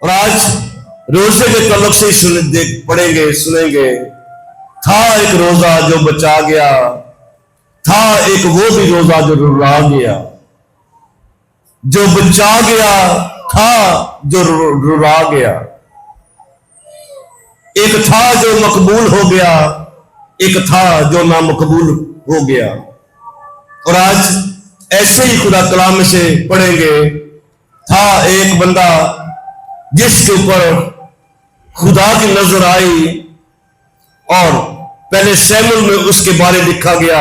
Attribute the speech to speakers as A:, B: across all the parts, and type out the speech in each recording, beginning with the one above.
A: और आज रोजे के तल्लुक से पढ़ेंगे सुनेंगे। था एक रोजा जो बचा गया, था एक वो भी रोजा जो रुला गया, जो बचा गया था जो रुला गया। एक था जो मकबूल हो गया, एक था जो ना मकबूल हो गया। और आज ऐसे ही खुदा कलाम में से पढ़ेंगे। था एक बंदा जिसके ऊपर खुदा की नजर आई, और पहले सैमुएल में उसके बारे लिखा गया,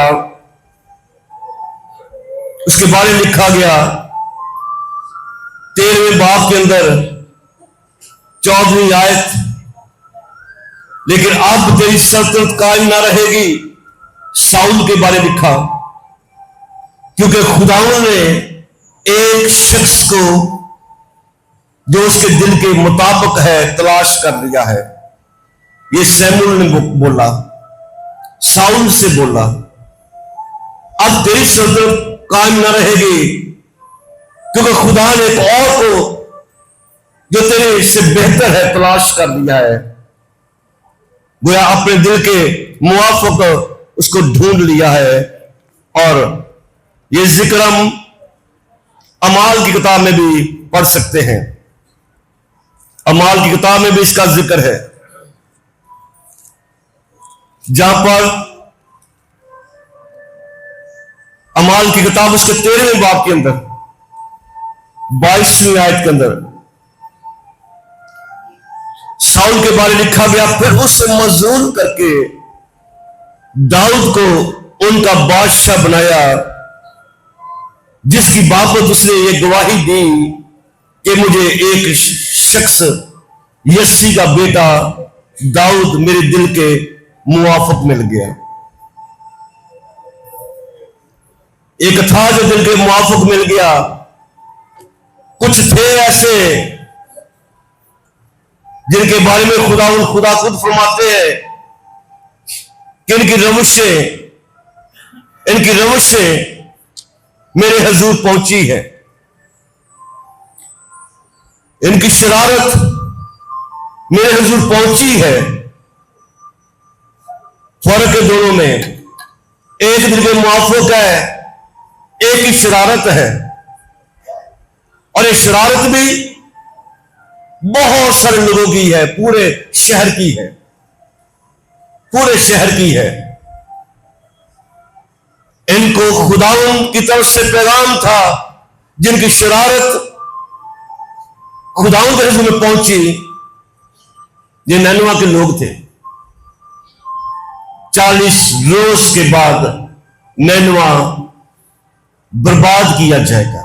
A: उसके बारे लिखा गया 13वें बाब के अंदर 14वीं आयत। लेकिन अब तेरी सल्तनत कायम ना रहेगी, शाऊल के बारे लिखा, क्योंकि खुदावंद ने एक शख्स को जो उसके दिल के मुताबिक है तलाश कर लिया है। ये सैमुएल ने बोला, शाऊल से बोला, अब तेरी सल्तनत कायम ना रहेगी, क्योंकि खुदा ने एक और को जो तेरे से बेहतर है तलाश कर लिया है। गोया अपने दिल के मुआफिक उसको ढूंढ लिया है। और ये जिक्र हम अमाल की किताब में भी पढ़ सकते हैं। अमाल की किताब में भी इसका जिक्र है, जहां पर अमाल की किताब उसके 13वें बाब के अंदर 22वीं आयत के अंदर शाऊल के बारे लिखा गया। फिर उसे मजूर करके दाऊद को उनका बादशाह बनाया, जिसकी बाबत उसने ये गवाही दी कि मुझे एक शख्स यस्सी का बेटा दाऊद मेरे दिल के मुआफिक मिल गया। एक था जो दिल के मुआफिक मिल गया। कुछ थे ऐसे जिनके बारे में खुदा खुद फरमाते हैं कि इनकी रविशें मेरे हजूर पहुंची है, इनकी शरारत मेरे हजूर पहुंची है। फर्क है दोनों में, एक दिल के मुआफिक है, एक ही शरारत है। और ये शरारत भी बहुत सारे लोगों की है, पूरे शहर की है, पूरे शहर की है। इनको खुदावंद की तरफ से पैगाम था, जिनकी शरारत खुदावंद के हजूर में पहुंची। ये नैनवा के लोग थे। 40 रोज के बाद नैनवा बर्बाद किया जाएगा।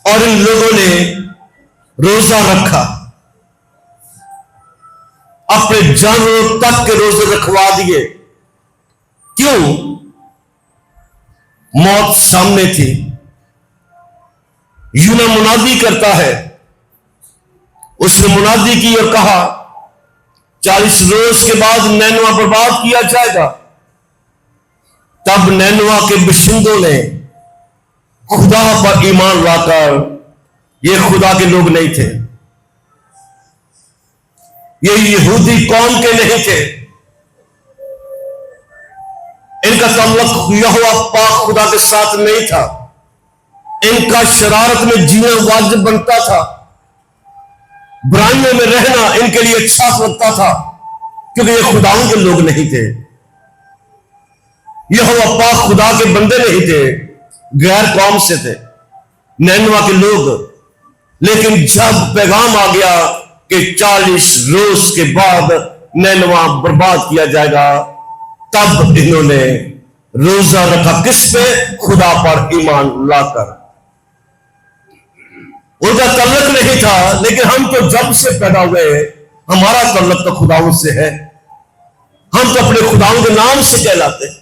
A: और इन लोगों ने रोजा रखा, अपने जानवरों तक के रोजे रखवा दिए। क्यों? मौत सामने थी। यूना मुनादी करता है, उसने मुनादी की और कहा 40 रोज के बाद नैनवा बर्बाद किया जाएगा। तब नैनवा के बशिंदों ने खुदा पर ईमान लाकर, ये खुदा के लोग नहीं थे, ये यहूदी कौम के नहीं थे, इनका ताल्लुक यहोवा पाक खुदा के साथ नहीं था। इनका शरारत में जीना वाजिब बनता था, बुराइयों में रहना इनके लिए अच्छा लगता था, क्योंकि ये खुदाओं के लोग नहीं थे, यहोवा पाक खुदा के बंदे नहीं थे, गैर कौम से थे नैनवा के लोग। लेकिन जब पैगाम आ गया कि 40 रोज के बाद नैनवा बर्बाद किया जाएगा, तब इन्होंने रोजा रखा। किस पे? खुदा पर ईमान लाकर। उनका तल्लुक नहीं था, लेकिन हम तो जब से पैदा हुए हमारा तल्लुक तो खुदाओं से है। हम तो अपने खुदाओं के नाम से कहलाते हैं।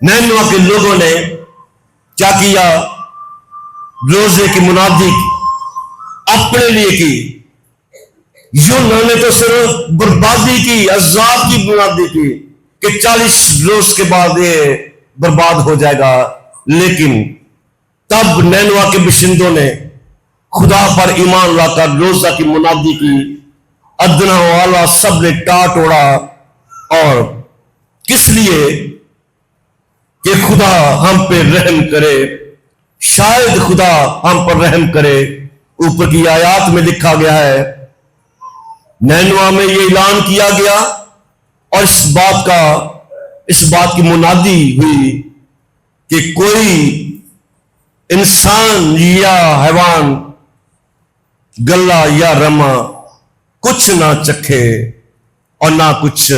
A: नैनवा के लोगों ने क्या किया? रोजे की मुनादी अपने लिए की। यूना ने तो सिर्फ बर्बादी की, अजाब की मुनादी की कि 40 रोज के बाद ये बर्बाद हो जाएगा। लेकिन तब नैनवा के बशिंदों ने खुदा पर ईमान लाकर रोजा की मुनादी की। अदना वाला सब ने टाट ओढ़ा। और किस लिए? कि खुदा हम पे रहम करे, शायद खुदा हम पर रहम करे। ऊपर की आयत में लिखा गया है, नैनवा में यह ऐलान किया गया और इस बात की मुनादी हुई कि कोई इंसान या हैवान, गल्ला या रमा कुछ ना चखे और ना कुछ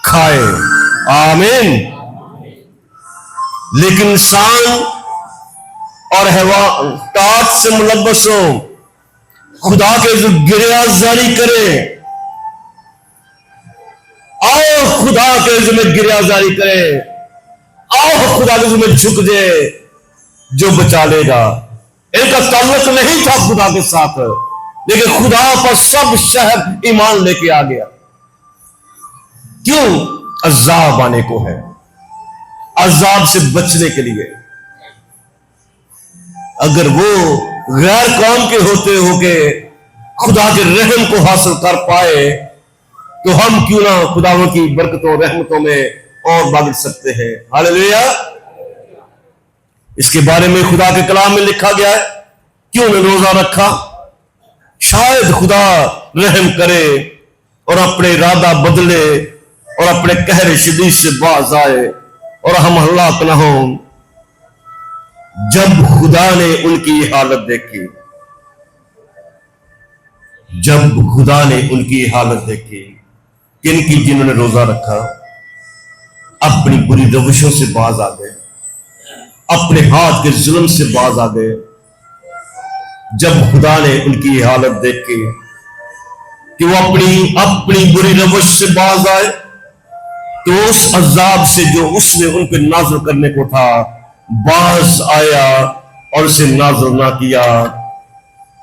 A: खाए। आमीन। लेकिन इंसान और हैवान टाट से मुलव्वस हो, खुदा के जो गिरिया जारी करे, आओ खुदा के जो में गिरिया जारी करे, आओ खुदा के जो में झुक जाए, जो बचा लेगा। इनका ताल्लुक नहीं था खुदा के साथ, लेकिन खुदा पर सब शहर ईमान लेके आ गया। क्यों? अजाब आने को है, अजाब से बचने के लिए। अगर वो गैर कौम के होते होके खुदा के रहम को हासिल कर पाए, तो हम क्यों ना खुदाओं की बरकतों रहमतों में और बढ़ सकते हैं। हालेलुया। इसके बारे में खुदा के कलाम में लिखा गया है, क्यों ने रोजा रखा? शायद खुदा रहम करे और अपने इरादा बदले और अपने कहरे शदीद से बाज आए और हम हलाक न हो। जब खुदा ने उनकी हालत देखी, जब खुदा ने उनकी हालत देखी, किनकी? जिन्होंने रोजा रखा, अपनी बुरी रविशों से बाज आ गए, अपने हाथ के जुल्म से बाज आ गए। जब खुदा ने उनकी हालत देखी कि वो अपनी बुरी रविश से बाज आए, तो उस अजाब से जो उसने उन पर नाज़िल करने को था बाज आया और उसे नाज़िल ना किया।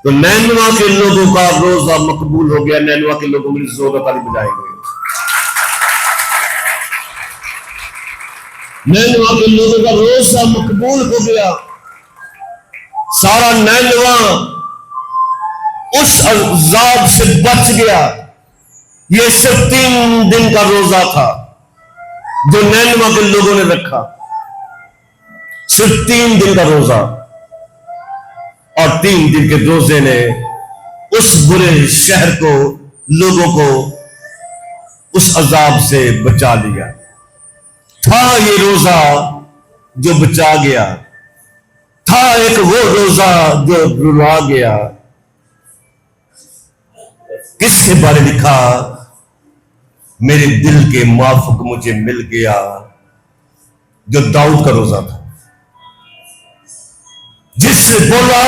A: तो नैनवा के लोगों का रोजा मकबूल हो गया। नैनवा के लोगों में जोर ताली बजाएंगे। नैनवा के लोगों का रोजा मकबूल हो गया। सारा नैनवा उस अजाब से बच गया। ये सिर्फ 3 दिन का रोजा था जो नैनवा के लोगों ने रखा, सिर्फ 3 दिन का रोजा। और 3 दिन के रोजे ने उस बुरे शहर को, लोगों को उस अजाब से बचा लिया। था ये रोजा जो बचा गया, था एक वो रोजा जो रुला गया। किसके बारे लिखा? मेरे दिल के माफक मुझे मिल गया, जो दाऊद का रोजा था, जिससे बोला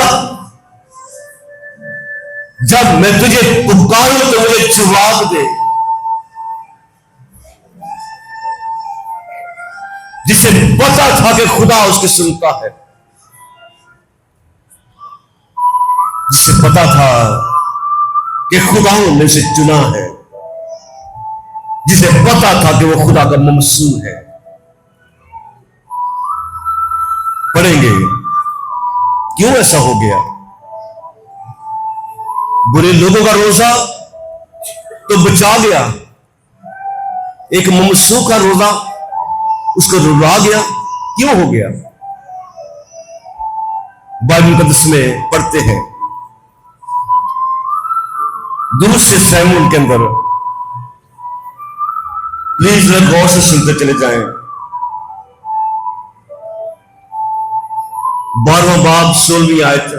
A: जब मैं तुझे पुकारूं तो मुझे जवाब दे, जिसे पता था कि खुदा उसकी सुनता है, जिसे पता था कि खुदा ने उसे चुना है, जिसे पता था कि वो खुदा का मंसूर है। पढ़ेंगे क्यों ऐसा हो गया। बुरे लोगों का रोजा तो बचा गया, एक ममसू का रोजा उसको रुला गया। क्यों हो गया? बाइबल मुकद्दस में पढ़ते हैं, दूसरे सैमुएल के अंदर, प्लीज गौर से सुनते चले जाएं। 12वां बाब 16वीं आयत।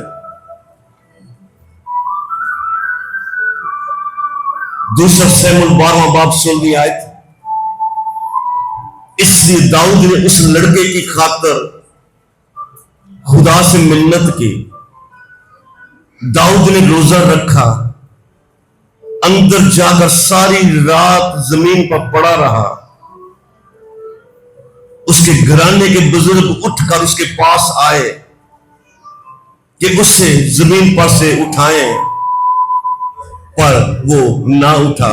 A: दूसरा सैमुएल 12वां बाब 16वीं आयत। इसलिए दाऊद ने उस लड़के की खातर खुदा से मिन्नत की। दाऊद ने रोजा रखा, अंदर जाकर सारी रात जमीन पर पड़ा रहा। उसके घराने के बुजुर्ग उठकर उसके पास आए कि उसे जमीन पर से उठाएं, पर वो ना उठा,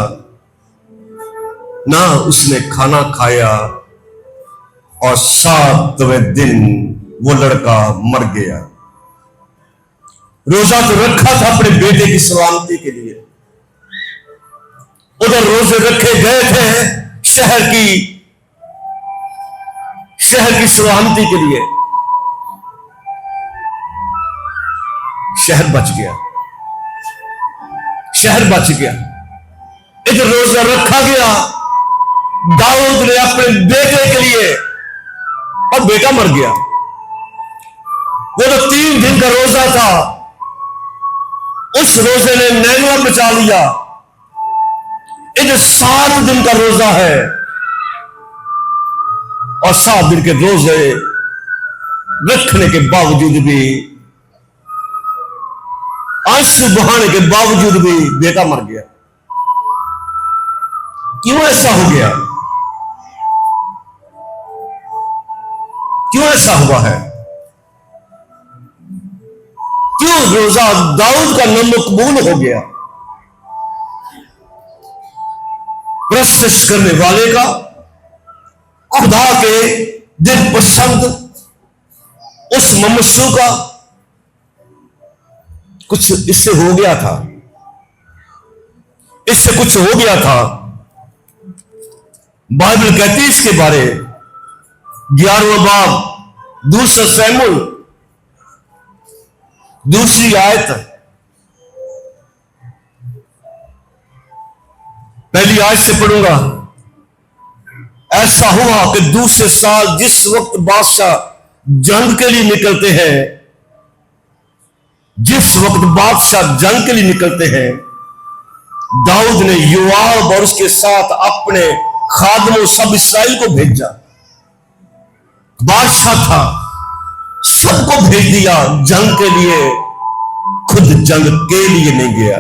A: ना उसने खाना खाया। और 7वें दिन वो लड़का मर गया। रोजा तो रखा था अपने बेटे की सलामती के लिए, उधर रोजे रखे गए थे शहर की सलामती के लिए। शहर बच गया, शहर बच गया। इधर रोजा रखा गया दाऊद ने अपने बेटे के लिए, और बेटा मर गया। वो तो 3 दिन का रोजा था, उस रोजे ने नैनवा बचा लिया। इधर 7 दिन का रोजा है, और 7 दिन के रोजे रखने के बावजूद भी, आंसू बहाने के बावजूद भी बेटा मर गया। क्यों ऐसा हो गया? क्यों ऐसा हुआ है? क्यों रोजा दाऊद का नामकबूल हो गया? प्रस्तुत करने वाले का, खुदा के दिल पसंद उस ममसू का कुछ इससे हो गया था, इससे कुछ हो गया था। बाइबल कहती है इसके बारे, 11वां बाब 2 शमूएल 2 आयत, पहली आयत से पढ़ूंगा। ऐसा हुआ कि दूसरे साल जिस वक्त बादशाह जंग के लिए निकलते हैं, जिस वक्त बादशाह जंग के लिए निकलते हैं, दाऊद ने योआब और उसके साथ अपने खादमों सब इस्राएल को भेजा। बादशाह था, सबको भेज दिया जंग के लिए, खुद जंग के लिए नहीं गया।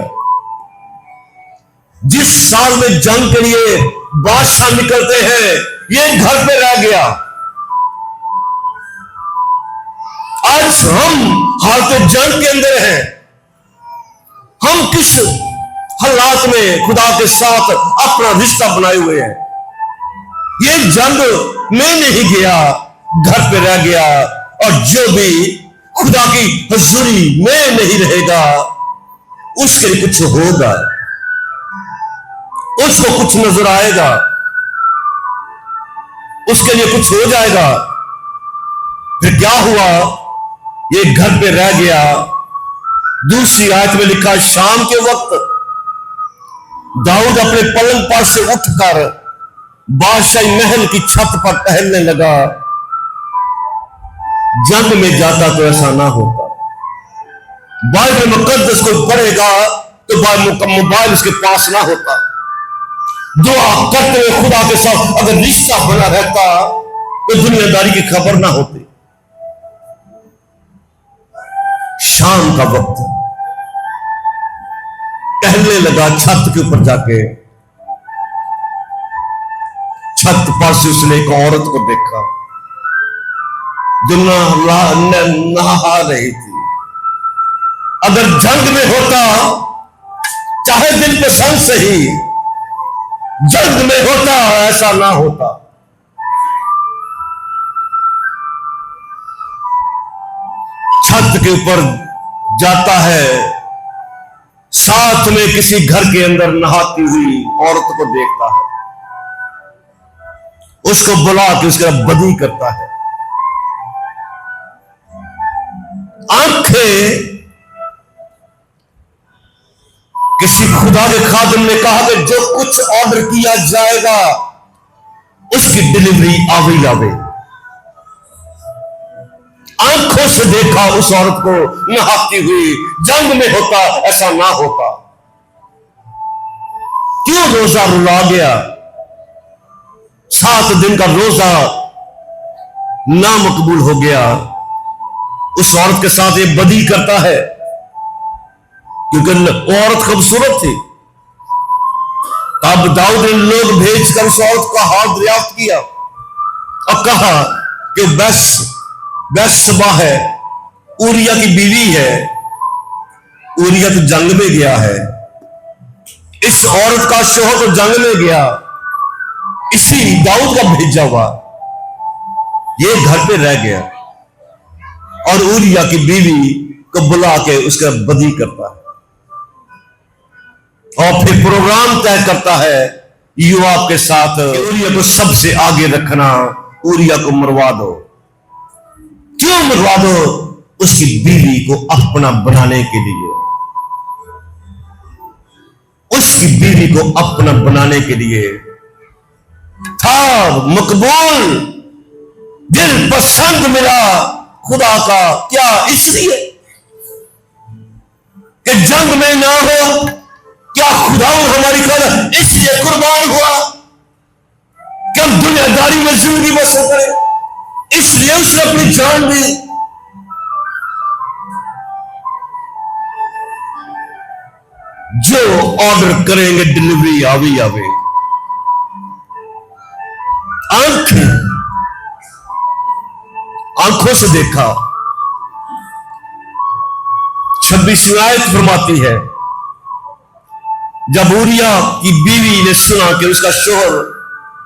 A: जिस साल में जंग के लिए बादशाह निकलते हैं, ये घर पे रह गया। आज हम हालत जंग के अंदर हैं। हम किस हालात में खुदा के साथ अपना रिश्ता बनाए हुए हैं? ये जंग में नहीं गया, घर पे रह गया। और जो भी खुदा की हुजूरी में नहीं रहेगा, उसके लिए कुछ होगा, उसको कुछ नजर आएगा, उसके लिए कुछ हो जाएगा। फिर क्या हुआ? ये घर पे रह गया। दूसरी आयत में लिखा, शाम के वक्त दाऊद अपने पलंग पर से उठकर बादशाही महल की छत पर टहलने लगा। जंग में जाता तो ऐसा ना होता। बाइबल मुकद्दस को पढ़ेगा तो मोबाइल उसके पास ना होता। दुआ करते हुए खुदा के साथ अगर रिश्ता बना रहता तो दुनियादारी की खबर ना होती। शाम का वक्त टहलने लगा छत के ऊपर जाके। छत पर से उसने एक औरत को देखा जो नहा रही थी। अगर जंग में होता, चाहे दिल पसंद से ही जंग में होता, ऐसा ना होता। छत के ऊपर जाता है, साथ में किसी घर के अंदर नहाती हुई औरत को देखता है, उसको बुला के उसका बदी करता है। आंखें किसी खुदा के खादिम ने कहा कि जो कुछ ऑर्डर किया जाएगा उसकी डिलीवरी आवे आवे। आंखों से देखा उस औरत को नहाती हुई। जंग में होता ऐसा ना होता। क्यों रोजा रुला गया? 7 दिन का रोजा नामकबूल हो गया। उस औरत के साथ ये बदी करता है क्योंकि वो औरत खूबसूरत थी। तब दाऊद ने लोग भेजकर उस औरत का हाथ दरियाफ्त किया और कहा कि बैतशबा है, उरिया की बीवी है। उरिया तो जंग में गया है, इस औरत का शोहर तो जंग में गया, इसी दाऊद का भेजा हुआ ये घर पे रह गया। और ऊरिया की बीवी को बुला के उसका बदी करता है और फिर प्रोग्राम तय करता है योआब के साथ, ऊरिया को सबसे आगे रखना, ऊरिया को मरवा दो। क्यों मरवा दो? उसकी बीवी को अपना बनाने के लिए, उसकी बीवी को अपना बनाने के लिए था मकबूल, दिल पसंद मिला खुदा का। क्या इसलिए कि जंग में ना हो? क्या खुदा हमारी कदर इसलिए कुर्बान हुआ कि हम दुनियादारी में जिंदगी बसर करें? इसलिए उसने अपनी जान दी। जो ऑर्डर करेंगे डिलीवरी आवी आवे। आंखों से देखा। 26वीं आयत फरमाती है, जब ऊरिया की बीवी ने सुना कि उसका शोहर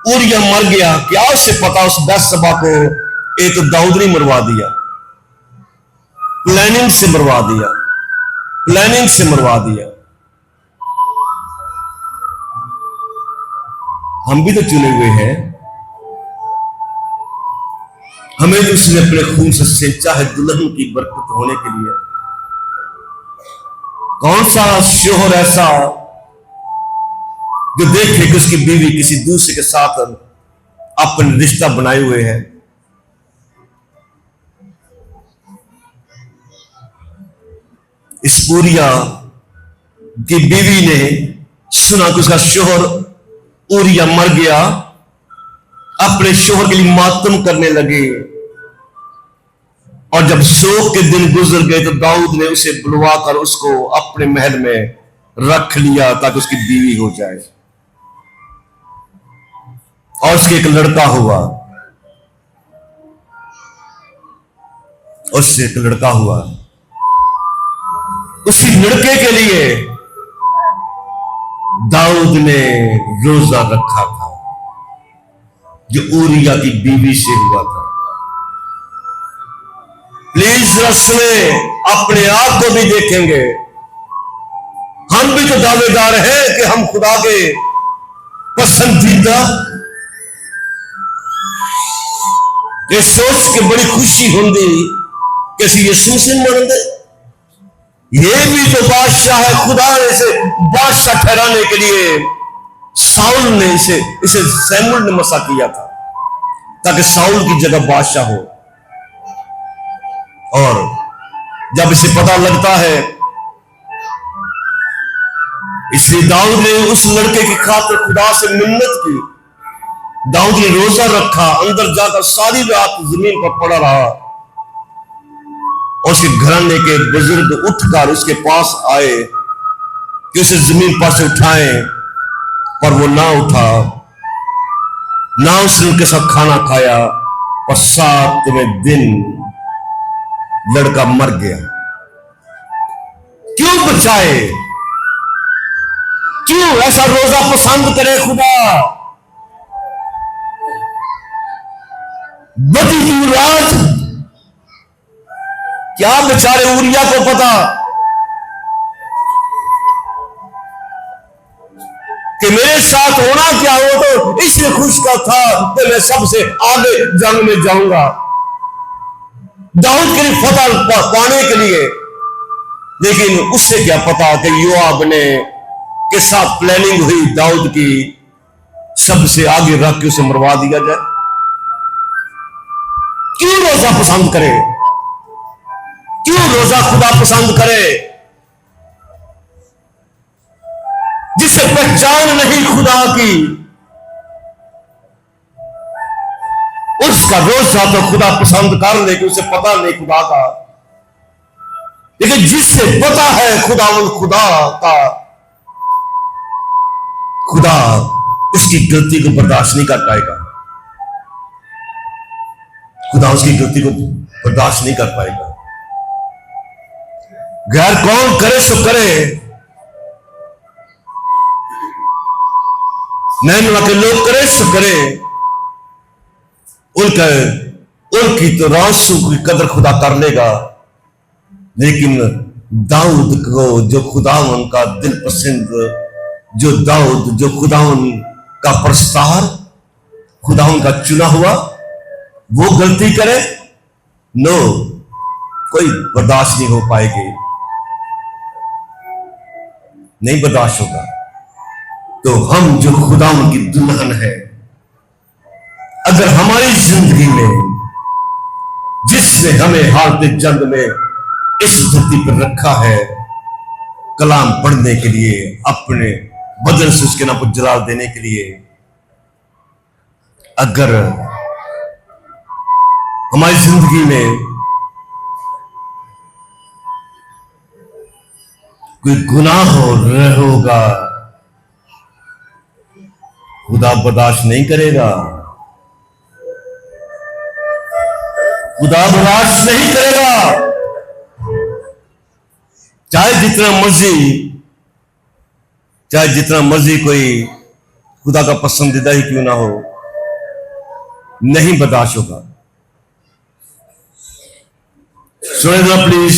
A: ऊरिया मर गया, क्या उसे पता उस बैतशबा को एक दाऊद ने मरवा दिया, प्लानिंग से मरवा दिया, प्लानिंग से मरवा दिया। हम भी तो चुने हुए हैं, हमें तो उसने अपने खून से सेंचा है दुल्हन की बरकत होने के लिए। कौन सा शोहर ऐसा जो देखे कि उसकी बीवी किसी दूसरे के साथ अपने रिश्ता बनाए हुए है? इस ऊरिया की बीवी ने सुना कि उसका शोहर ऊरिया मर गया, अपने शोहर के लिए मातम करने लगे। और जब शोक के दिन गुजर गए तो दाऊद ने उसे बुलवाकर उसको अपने महल में रख लिया ताकि उसकी बीवी हो जाए। और उसके एक लड़का हुआ, उससे एक लड़का हुआ। उसी लड़के के लिए दाऊद ने रोजा रखा था जो ऊरिया की बीवी से हुआ था। प्लीज रस्मे अपने आप को भी देखेंगे। हम भी तो दावेदार हैं कि हम खुदा के पसंदीदा। ये सोच के बड़ी खुशी होंगी कि यीशु से मरते, ये भी तो बादशाह है। खुदा ने इसे बादशाह ठहराने के लिए साउल ने इसे सैमुअल ने मसा किया था ताकि साउल की जगह बादशाह हो। और जब इसे पता लगता है, इसलिए दाऊद ने उस लड़के की खातिर खुदा से मिन्नत की। दाऊद ने रोजा रखा, अंदर जाकर सारी रात जमीन पर पड़ा रहा। और उसके घराने के बुजुर्ग उठकर उसके पास आए कि उसे जमीन पर से उठाएं, पर वो ना उठा, ना उसने उनके साथ खाना खाया। और 7वें दिन लड़का मर गया। क्यों बचाए? क्यों ऐसा रोजा पसंद करे खुदा? बदी की रात, क्या बेचारे ऊरिया को पता कि मेरे साथ होना क्या हो, तो इसलिए खुश का था कि मैं सबसे आगे जंग में जाऊंगा दाऊद के लिए फतह पाने के लिए। लेकिन उससे क्या पता कि योआब ने के साथ प्लानिंग हुई दाऊद की, सबसे आगे रख के उसे मरवा दिया जाए। क्यों रोजा पसंद करे? क्यों रोजा खुदा पसंद करे? जिसे पहचान नहीं खुदा की, उसका रोजा तो खुदा पसंद कर ले कि उसे पता नहीं खुदा का। लेकिन जिससे पता है खुदा का, खुदा उसकी गलती को बर्दाश्त नहीं कर पाएगा। खुदा उसकी गलती को बर्दाश्त नहीं कर पाएगा। गैर कौन करे सो करे, नैनवा के लोग करे सो करे, केवल की तो रासू की कदर खुदा कर लेगा, लेकिन दाऊद को जो खुदावन का दिल पसंद, जो दाऊद जो खुदावन का प्रस्तार, खुदावन का चुना हुआ, वो गलती करे, नो, कोई बर्दाश्त नहीं हो पाएगी, नहीं बर्दाश्त होगा। तो हम जो खुदावन की दुल्हन है, अगर हमारी जिंदगी में जिसने हमें हालत जंग में इस धरती पर रखा है कलाम पढ़ने के लिए, अपने बदन से उसके नाम पर जलाल देने के लिए, अगर हमारी जिंदगी में कोई गुनाह होगा, खुदा बर्दाश्त नहीं करेगा, खुदा बर्दाश्त नहीं करेगा। चाहे जितना मर्जी कोई खुदा का पसंदीदा ही क्यों ना हो, नहीं बर्दाश्त होगा। सुनेगा प्लीज,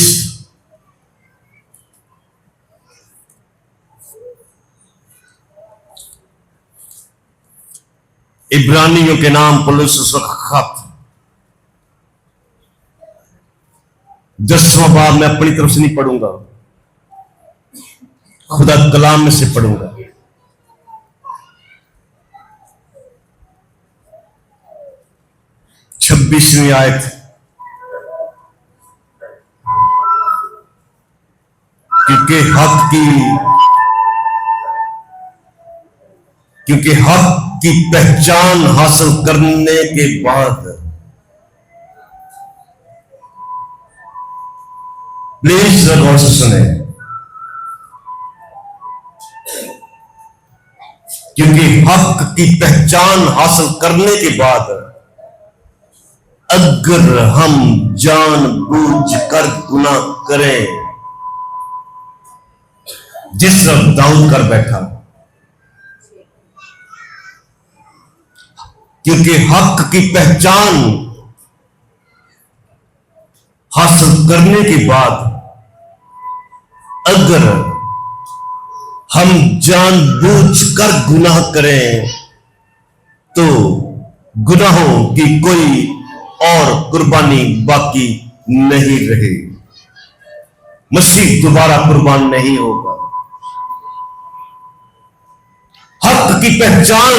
A: इब्रानियों के नाम पौलुस खत 10वां बाब मैं अपनी तरफ से नहीं पढ़ूंगा, खुदा कलाम में से पढ़ूंगा। छब्बीसवीं आयत, क्योंकि हक की पहचान हासिल करने के बाद, प्लीज गौर से सुने, क्योंकि हक की पहचान हासिल करने के बाद अगर हम जानबूझकर गुनाह करें, जिस तरह दाऊद कर बैठा, क्योंकि हक की पहचान हासिल करने के बाद अगर हम जानबूझकर गुनाह करें तो गुनाहों की कोई और कुर्बानी बाकी नहीं रहे। मसीह दोबारा कुर्बान नहीं होगा। हक की पहचान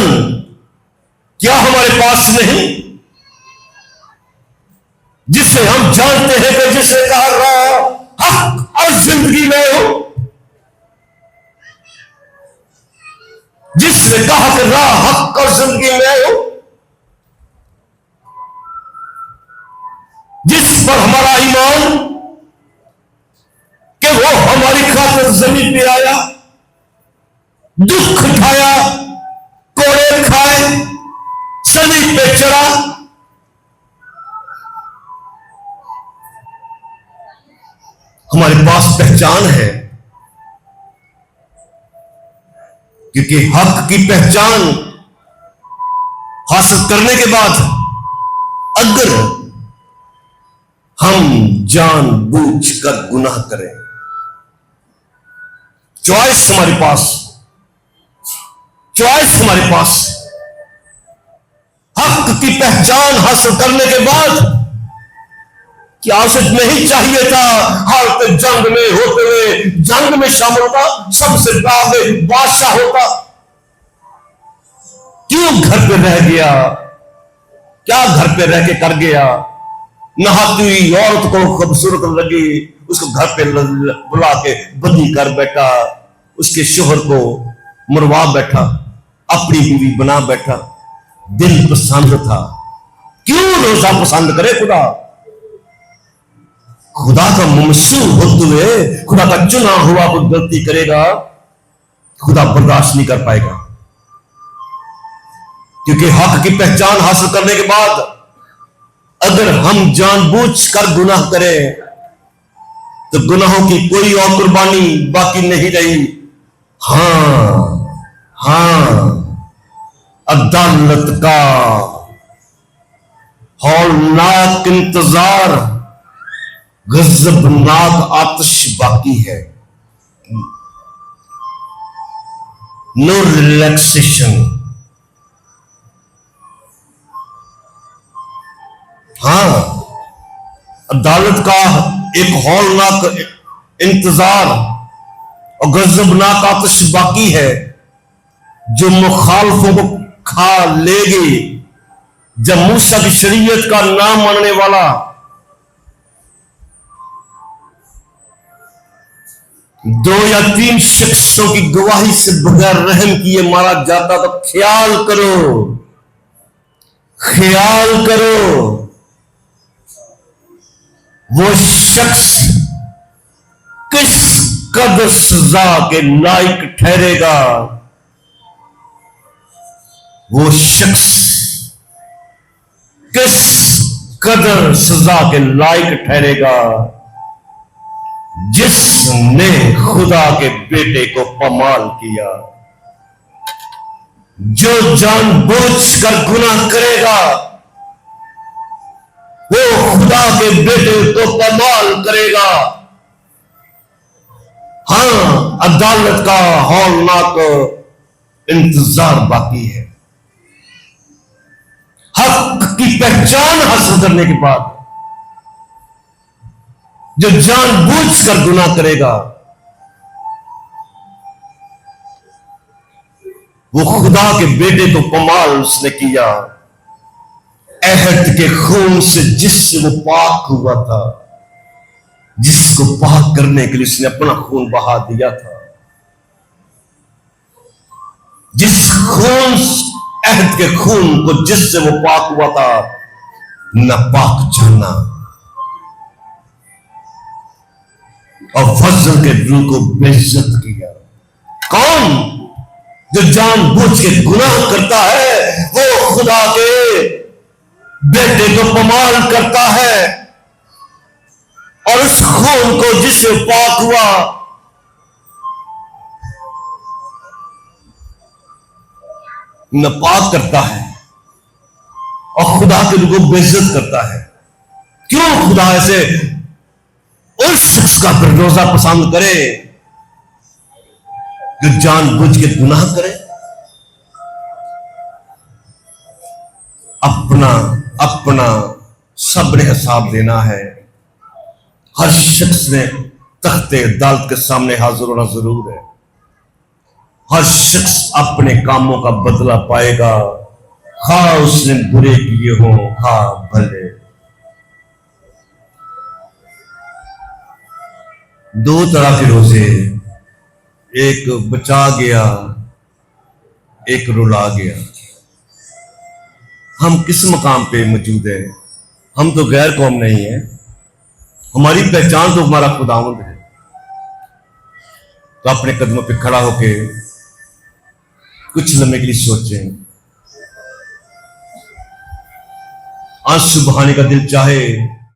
A: क्या हमारे पास नहीं, जिसे हम जानते हैं कि जिसे कहा रहा हक और जिंदगी में हो, जिसने कहा कि रहा हक और जिंदगी में हो, जिस पर हमारा ईमान कि वो हमारी खातिर जमीन पे आया, दुख उठाया, कोड़े खाए, सलीब पे चढ़ा, हमारे पास पहचान है, क्योंकि हक की पहचान हासिल करने के बाद अगर हम जानबूझकर गुनाह करें, चॉइस हमारे पास, हक की पहचान हासिल करने के बाद क्या उसे नहीं चाहिए था हालत जंग में होते हुए जंग में शामिल होता, सबसे आगे बादशाह होता? क्यों घर पे रह गया? क्या घर पे रह के कर गया? नहाती हुई औरत को खूबसूरत लगी, उसको घर पे बुला के बंदी कर बैठा, उसके शोहर को मरवा बैठा, अपनी बीवी बना बैठा, दिल पसंद था। क्यों रोजा पसंद करे खुदा? खुदा का ममसूर होते हुए, खुदा का चुना हुआ कोई गलती करेगा, खुदा बर्दाश्त नहीं कर पाएगा। क्योंकि हक की पहचान हासिल करने के बाद अगर हम जानबूझकर गुनाह करें तो गुनाहों की कोई और कुर्बानी बाकी नहीं रही। हाँ, अदालत का हौलनाक इंतजार, गजबनाक आतिश बाकी है। No relaxation. हाँ, अदालत का एक हौलनाक इंतजार और गजबनाक आतिश बाकी है, जो मुखालफों को खा लेगी। जब मूसा की शरीयत का नाम मानने वाला दो या तीन शख्सों की गवाही से बगैर रहम किए मारा जाता, तो ख्याल करो, ख्याल करो, वो शख्स किस कदर सजा के लायक ठहरेगा। वो शख्स किस कदर सजा के लायक ठहरेगा, जिसने खुदा के बेटे को पमाल किया। जो जानबूझकर गुनाह करेगा, वो खुदा के बेटे को पमाल करेगा। हाँ, अदालत का हौलनाक इंतजार बाकी है। हक की पहचान हासिल करने के बाद जो जानबूझकर गुनाह करेगा, वो खुदा के बेटे को पमाल उसने किया। अहद के खून से जिससे वो पाक हुआ था, जिसको पाक करने के लिए उसने अपना खून बहा दिया था, जिस खून, अहद के खून को जिससे वो पाक हुआ था, नापाक जाना और फजल के रूह को बेइज्जत किया। कौन? जो जानबूझ के गुनाह करता है, वो खुदा के बेटे को पमाल करता है, और उस खून को जिससे पाक हुआ, नापाक करता है और खुदा के रूह को बेइज्जत करता है। क्यों खुदा ऐसे उस शख्स का फिर रोजा पसंद करे जो जानबूझ के गुनाह करे? अपना अपना सब ने हिसाब देना है। हर शख्स ने तख्ते अदालत के सामने हाजिर होना जरूर है। हर शख्स अपने कामों का बदला पाएगा, खा उसने बुरे किए हो खा भले। दो तरह के रोजे, एक बचा गया, एक रुला गया। हम किस मकाम पे मौजूद है? हम तो गैर कौम नहीं है, हमारी पहचान तो हमारा खुदावंद है। तो अपने कदमों पे खड़ा होके कुछ लम्हे के लिए सोचें। आंसू बहाने का दिल चाहे